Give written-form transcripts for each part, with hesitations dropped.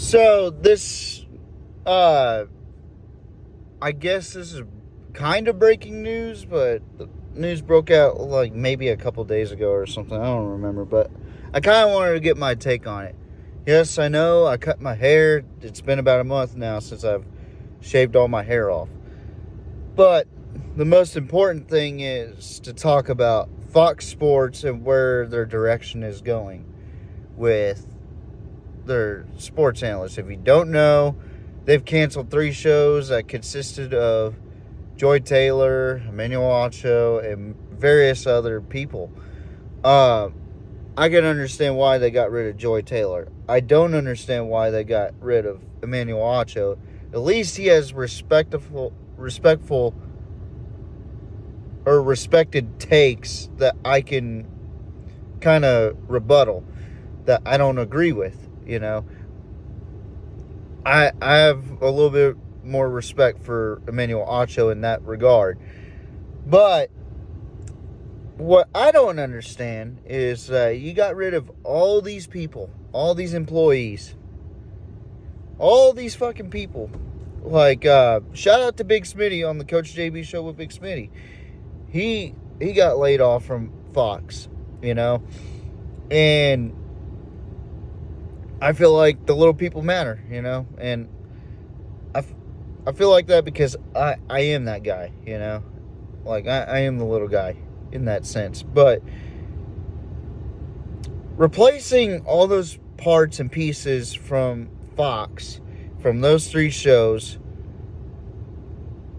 So this, uh, I guess this is kind of breaking news, but the news broke out like maybe a couple days ago or something. I don't remember, but I kind of wanted to get my take on it. Yes, I know I cut my hair. It's been about a month now since I've shaved all my hair off. But the most important thing is to talk about Fox Sports and where their direction is going with their sports analysts. If you don't know, they've canceled 3 shows that consisted of Joy Taylor, Emmanuel Acho, and various other people. I can understand why they got rid of Joy Taylor. I don't understand why they got rid of Emmanuel Acho. At least he has respectful or respected takes that I can kind of rebuttal, that I don't agree with, I have a little bit more respect for Emmanuel Acho in that regard. But what I don't understand is you got rid of all these people, all these employees, all these fucking people. Like, shout out to Big Smitty on the Coach JB show with Big Smitty. He got laid off from Fox, and I feel like the little people matter, and I feel like that because I am that guy, like I am the little guy in that sense. But replacing all those parts and pieces from Fox, from those 3 shows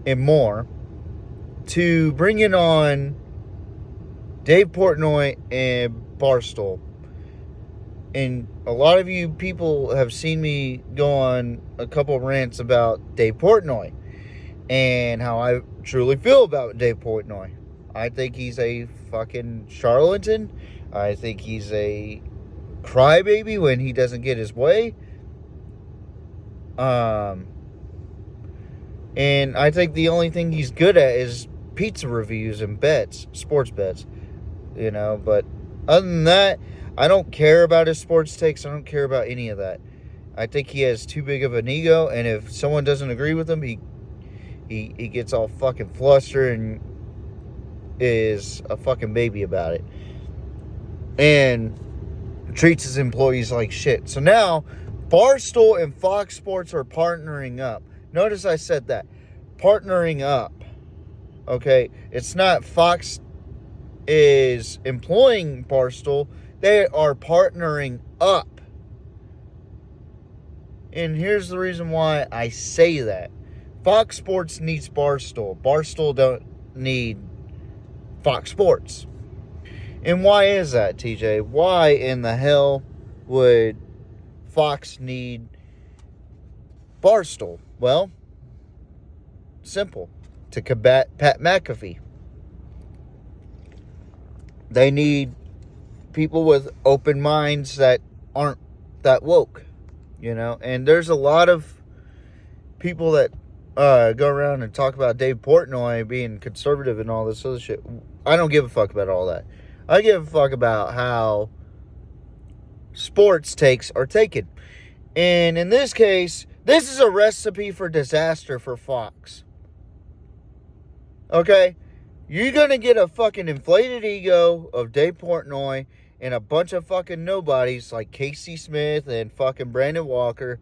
and more, to bringing on Dave Portnoy and Barstool. And a lot of you people have seen me go on a couple rants about Dave Portnoy and how I truly feel about Dave Portnoy. I think he's a fucking charlatan. I think he's a crybaby when he doesn't get his way. And I think the only thing he's good at is pizza reviews and bets, sports bets, But other than that, I don't care about his sports takes. I don't care about any of that. I think he has too big of an ego, and if someone doesn't agree with him, he gets all fucking flustered and is a fucking baby about it. And treats his employees like shit. So now, Barstool and Fox Sports are partnering up. Notice I said that. Partnering up. Okay? It's not Fox is employing Barstool. They are partnering up. And here's the reason why I say that. Fox Sports needs Barstool. Barstool don't need Fox Sports. And why is that, TJ? Why in the hell would Fox need Barstool? Well, simple. To combat Pat McAfee. They need people with open minds that aren't that woke, And there's a lot of people that go around and talk about Dave Portnoy being conservative and all this other shit. I don't give a fuck about all that. I give a fuck about how sports takes are taken. And in this case, this is a recipe for disaster for Fox. Okay? You're going to get a fucking inflated ego of Dave Portnoy and a bunch of fucking nobodies like Casey Smith and fucking Brandon Walker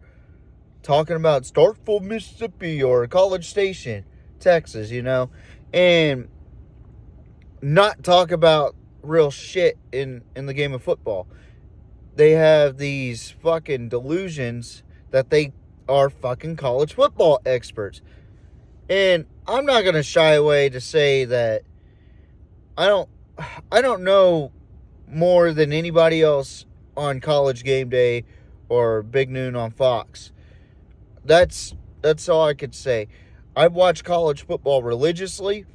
talking about Starkville, Mississippi or College Station, Texas, and not talk about real shit in the game of football. They have these fucking delusions that they are fucking college football experts. And I'm not going to shy away to say that I don't know more than anybody else on College Game Day or Big Noon on Fox. That's all I could say. I watch college football religiously.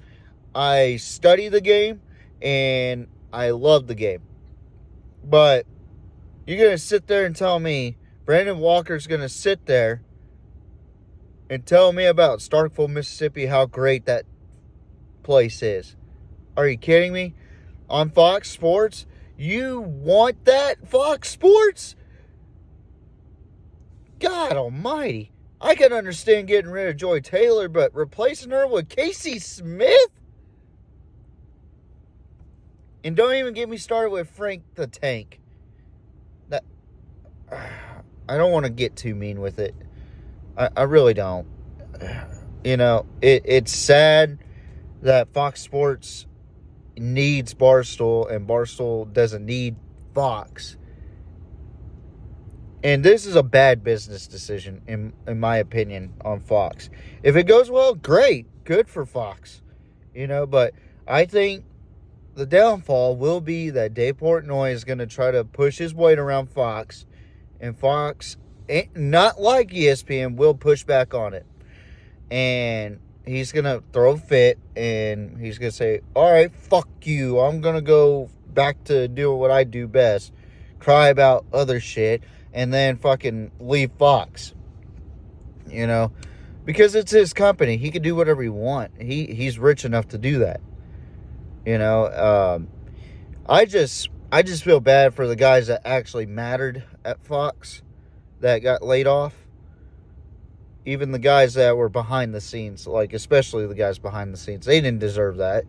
I study the game and I love the game. But you're going to sit there and tell me Brandon Walker's going to sit there and tell me about Starkville, Mississippi, how great that place is. Are you kidding me? On Fox Sports? You want that, Fox Sports? God almighty. I can understand getting rid of Joy Taylor, but replacing her with Casey Smith? And don't even get me started with Frank the Tank. That I don't want to get too mean with it. I really don't. You know, it's sad that Fox Sports needs Barstool and Barstool doesn't need Fox. And this is a bad business decision, in my opinion, on Fox. If it goes well, great. Good for Fox. You know, but I think the downfall will be that Dave Portnoy is going to try to push his weight around Fox. And Fox, not like ESPN, will push back on it. And he's going to throw a fit. And he's going to say, all right, fuck you. I'm going to go back to doing what I do best. Cry about other shit. And then fucking leave Fox. You know. Because it's his company. He can do whatever he wants. He's rich enough to do that. You know. I just feel bad for the guys that actually mattered at Fox that got laid off. Even the guys that were behind the scenes, like especially the guys behind the scenes, they didn't deserve that.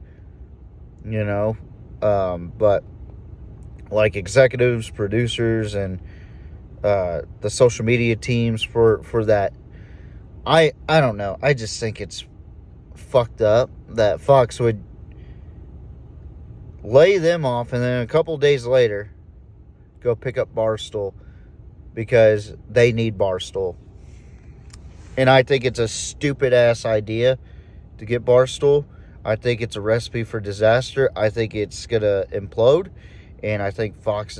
You know, but like executives, producers, and the social media teams for that. I don't know. I just think it's fucked up that Fox would lay them off and then a couple days later go pick up Barstool because they need Barstool. And I think it's a stupid ass idea to get Barstool. I think it's a recipe for disaster. I think it's gonna implode, and I think Fox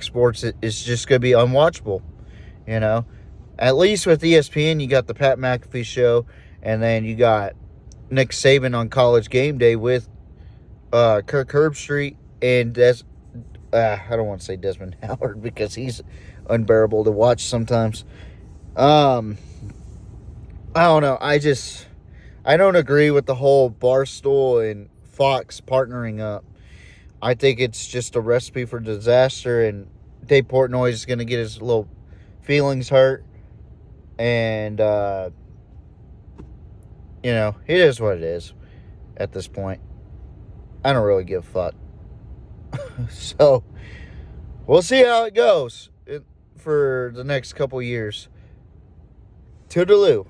Sports is just gonna be unwatchable. You know, at least with ESPN, you got the Pat McAfee show, and then you got Nick Saban on College Game Day with Kirk Herbstreit and I don't want to say Desmond Howard because he's unbearable to watch sometimes. I don't know. I don't agree with the whole Barstool and Fox partnering up. I think it's just a recipe for disaster, and Dave Portnoy is going to get his little feelings hurt. And, you know, it is what it is at this point. I don't really give a fuck. So, we'll see how it goes for the next couple years. Toodaloo.